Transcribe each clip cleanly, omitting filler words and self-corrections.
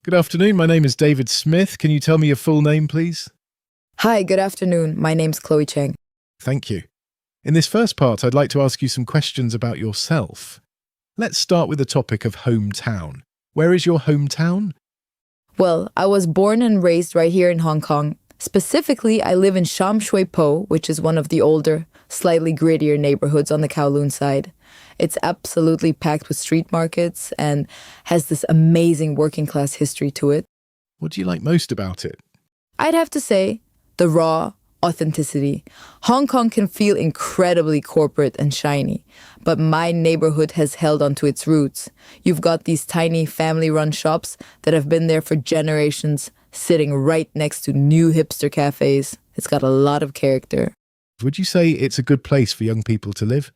Good afternoon. My name is David Smith. Can you tell me your full name, please? Hi, good afternoon. My name's Chloe Cheng. Thank you. In this first part, I'd like to ask you some questions about yourself. Let's start with the topic of hometown. Where is your hometown? Well, I was born and raised right here in Hong Kong. Specifically, I live in Sham Shui Po, which is one of the older, slightly grittier neighborhoods on the Kowloon side. It's absolutely packed with street markets and has this amazing working class history to it. What do you like most about it? I'd have to say the raw authenticity. Hong Kong can feel incredibly corporate and shiny, but my neighborhood has held onto its roots. You've got these tiny family-run shops that have been there for generations, sitting right next to new hipster cafes. It's got a lot of character. Would you say it's a good place for young people to live?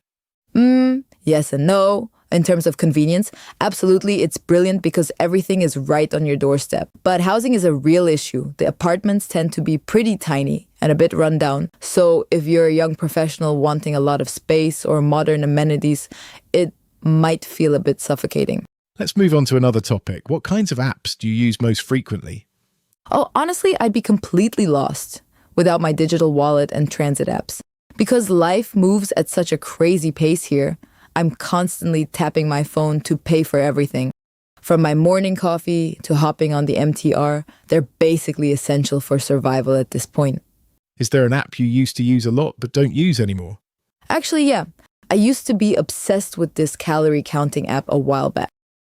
Yes and no. In terms of convenience, absolutely, it's brilliant because everything is right on your doorstep. But housing is a real issue. The apartments tend to be pretty tiny and a bit run down. So if you're a young professional wanting a lot of space or modern amenities, it might feel a bit suffocating. Let's move on to another topic. What kinds of apps do you use most frequently? Oh, honestly, I'd be completely lost without my digital wallet and transit apps. Because life moves at such a crazy pace here, I'm constantly tapping my phone to pay for everything. From my morning coffee to hopping on the MTR, they're basically essential for survival at this point. Is there an app you used to use a lot but don't use anymore? Actually, yeah. I used to be obsessed with this calorie counting app a while back.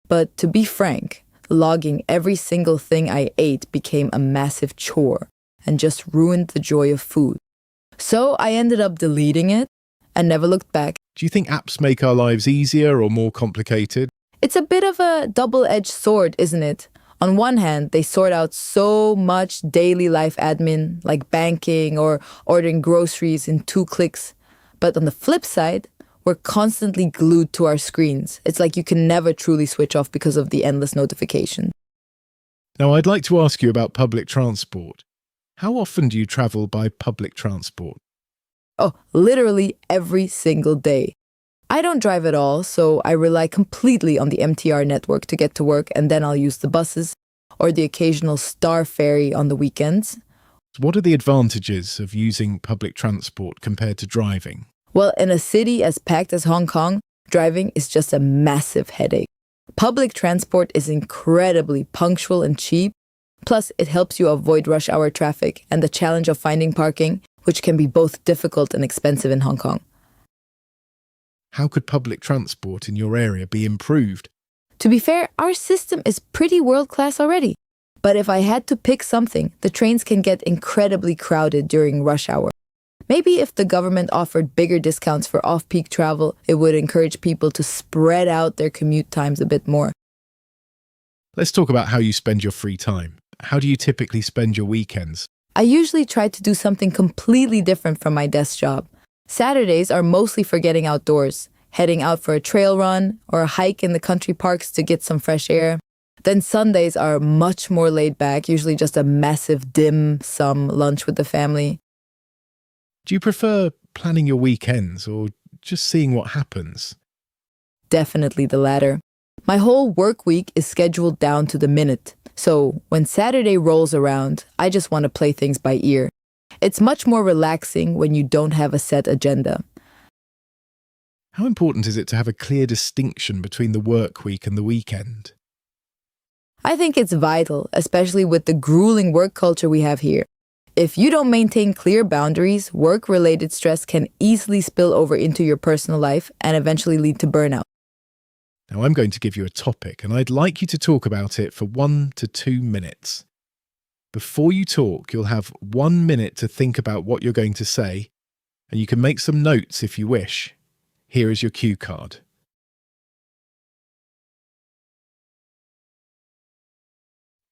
But to be frank, logging every single thing I ate became a massive chore and just ruined the joy of food. So I ended up deleting it and never looked back. Do you think apps make our lives easier or more complicated? It's a bit of a double-edged sword, isn't it? On one hand, they sort out so much daily life admin, like banking or ordering groceries in 2 clicks. But on the flip side, we're constantly glued to our screens. It's like you can never truly switch off because of the endless notifications. Now, I'd like to ask you about public transport. How often do you travel by public transport? Oh, literally every single day. I don't drive at all, so I rely completely on the MTR network to get to work, and then I'll use the buses or the occasional Star Ferry on the weekends. What are the advantages of using public transport compared to driving? Well, in a city as packed as Hong Kong, driving is just a massive headache. Public transport is incredibly punctual and cheap. Plus, it helps you avoid rush hour traffic and the challenge of finding parking, which can be both difficult and expensive in Hong Kong. How could public transport in your area be improved? To be fair, our system is pretty world-class already. But if I had to pick something, the trains can get incredibly crowded during rush hour. Maybe if the government offered bigger discounts for off-peak travel, it would encourage people to spread out their commute times a bit more. Let's talk about how you spend your free time. How do you typically spend your weekends? I usually try to do something completely different from my desk job. Saturdays are mostly for getting outdoors, heading out for a trail run or a hike in the country parks to get some fresh air. Then Sundays are much more laid back, usually just a massive dim sum lunch with the family. Do you prefer planning your weekends or just seeing what happens? Definitely the latter. My whole work week is scheduled down to the minute. So when Saturday rolls around, I just want to play things by ear. It's much more relaxing when you don't have a set agenda. How important is it to have a clear distinction between the work week and the weekend? I think it's vital, especially with the grueling work culture we have here. If you don't maintain clear boundaries, work-related stress can easily spill over into your personal life and eventually lead to burnout. Now, I'm going to give you a topic, and I'd like you to talk about it for 1 to 2 minutes. Before you talk, you'll have 1 minute to think about what you're going to say, and you can make some notes if you wish. Here is your cue card.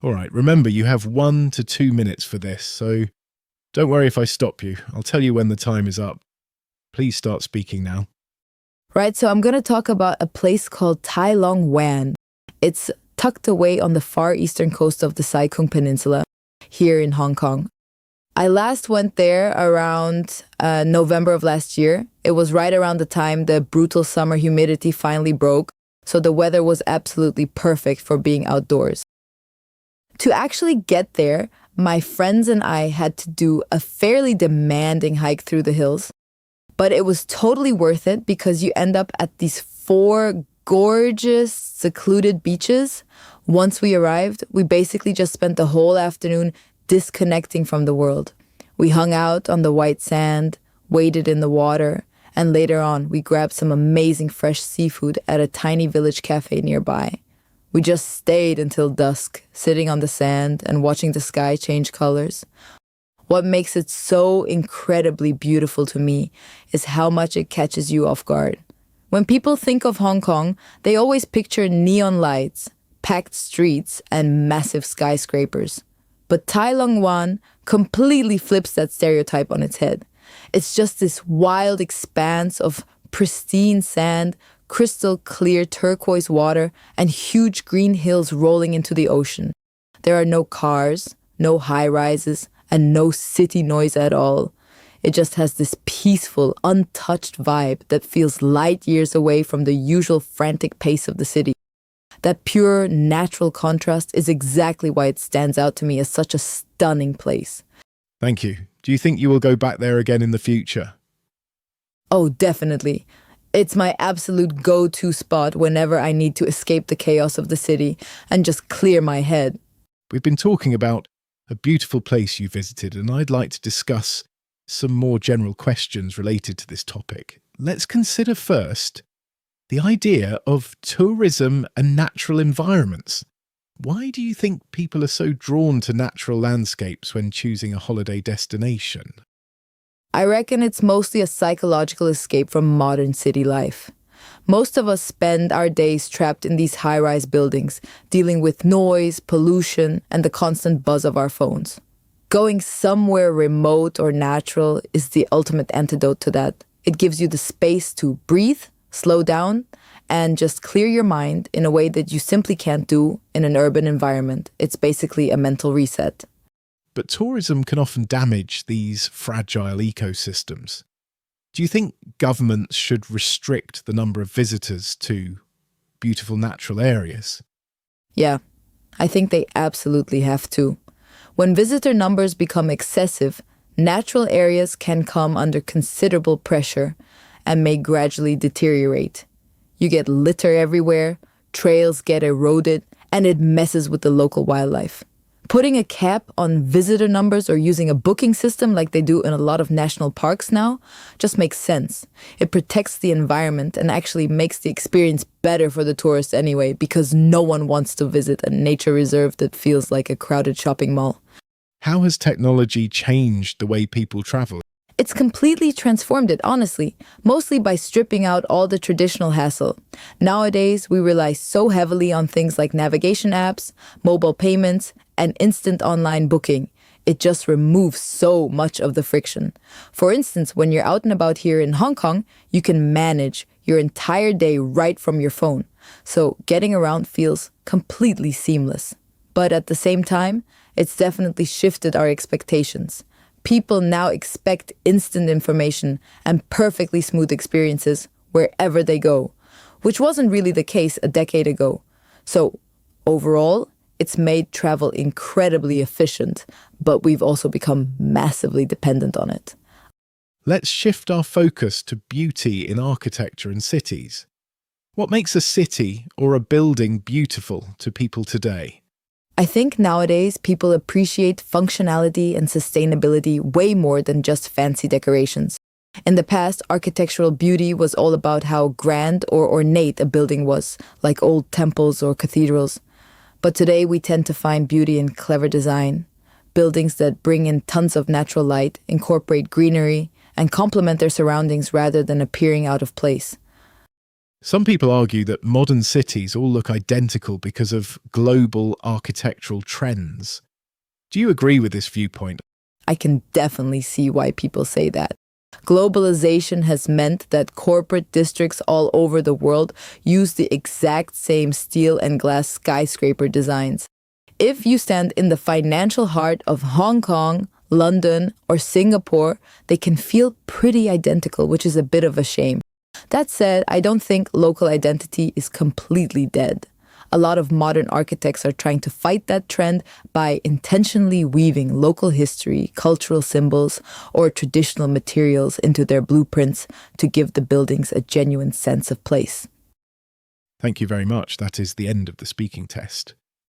All right, remember, you have 1 to 2 minutes for this, so don't worry if I stop you. I'll tell you when the time is up. Please start speaking now. Right, so I'm going to talk about a place called Tai Long Wan. It's tucked away on the far eastern coast of the Sai Kung Peninsula, here in Hong Kong. I last went there around November of last year. It was right around the time the brutal summer humidity finally broke, so the weather was absolutely perfect for being outdoors. To actually get there, my friends and I had to do a fairly demanding hike through the hills. But it was totally worth it because you end up at these 4 gorgeous, secluded beaches. Once we arrived, we basically just spent the whole afternoon disconnecting from the world. We hung out on the white sand, waded in the water, and later on, we grabbed some amazing fresh seafood at a tiny village cafe nearby. We just stayed until dusk, sitting on the sand and watching the sky change colors. What makes it so incredibly beautiful to me is how much it catches you off guard. When people think of Hong Kong, they always picture neon lights, packed streets, and massive skyscrapers. But Tai Long Wan completely flips that stereotype on its head. It's just this wild expanse of pristine sand, crystal clear turquoise water, and huge green hills rolling into the ocean. There are no cars, no high-rises, and no city noise at all. It just has this peaceful, untouched vibe that feels light years away from the usual frantic pace of the city. That pure, natural contrast is exactly why it stands out to me as such a stunning place. Thank you. Do you think you will go back there again in the future? Oh, definitely. It's my absolute go-to spot whenever I need to escape the chaos of the city and just clear my head. We've been talking about a beautiful place you visited, and I'd like to discuss some more general questions related to this topic. Let's consider first the idea of tourism and natural environments. Why do you think people are so drawn to natural landscapes when choosing a holiday destination? I reckon it's mostly a psychological escape from modern city life. Most of us spend our days trapped in these high-rise buildings, dealing with noise, pollution, and the constant buzz of our phones. Going somewhere remote or natural is the ultimate antidote to that. It gives you the space to breathe, slow down, and just clear your mind in a way that you simply can't do in an urban environment. It's basically a mental reset. But tourism can often damage these fragile ecosystems. Do you think governments should restrict the number of visitors to beautiful natural areas? Yeah, I think they absolutely have to. When visitor numbers become excessive, natural areas can come under considerable pressure and may gradually deteriorate. You get litter everywhere, trails get eroded, and it messes with the local wildlife. Putting a cap on visitor numbers or using a booking system like they do in a lot of national parks now just makes sense. It protects the environment and actually makes the experience better for the tourists anyway, because no one wants to visit a nature reserve that feels like a crowded shopping mall. How has technology changed the way people travel? It's completely transformed it, honestly, mostly by stripping out all the traditional hassle. Nowadays, we rely so heavily on things like navigation apps, mobile payments, and instant online booking. It just removes so much of the friction. For instance, when you're out and about here in Hong Kong, you can manage your entire day right from your phone. So getting around feels completely seamless. But at the same time, it's definitely shifted our expectations. People now expect instant information and perfectly smooth experiences wherever they go, which wasn't really the case a decade ago. So overall, it's made travel incredibly efficient, but we've also become massively dependent on it. Let's shift our focus to beauty in architecture and cities. What makes a city or a building beautiful to people today? I think nowadays people appreciate functionality and sustainability way more than just fancy decorations. In the past, architectural beauty was all about how grand or ornate a building was, like old temples or cathedrals. But today we tend to find beauty in clever design, buildings that bring in tons of natural light, incorporate greenery, and complement their surroundings rather than appearing out of place. Some people argue that modern cities all look identical because of global architectural trends. Do you agree with this viewpoint? I can definitely see why people say that. Globalization has meant that corporate districts all over the world use the exact same steel and glass skyscraper designs. If you stand in the financial heart of Hong Kong, London, or Singapore, they can feel pretty identical, which is a bit of a shame. That said, I don't think local identity is completely dead. A lot of modern architects are trying to fight that trend by intentionally weaving local history, cultural symbols, or traditional materials into their blueprints to give the buildings a genuine sense of place. Thank you very much. That is the end of the speaking test.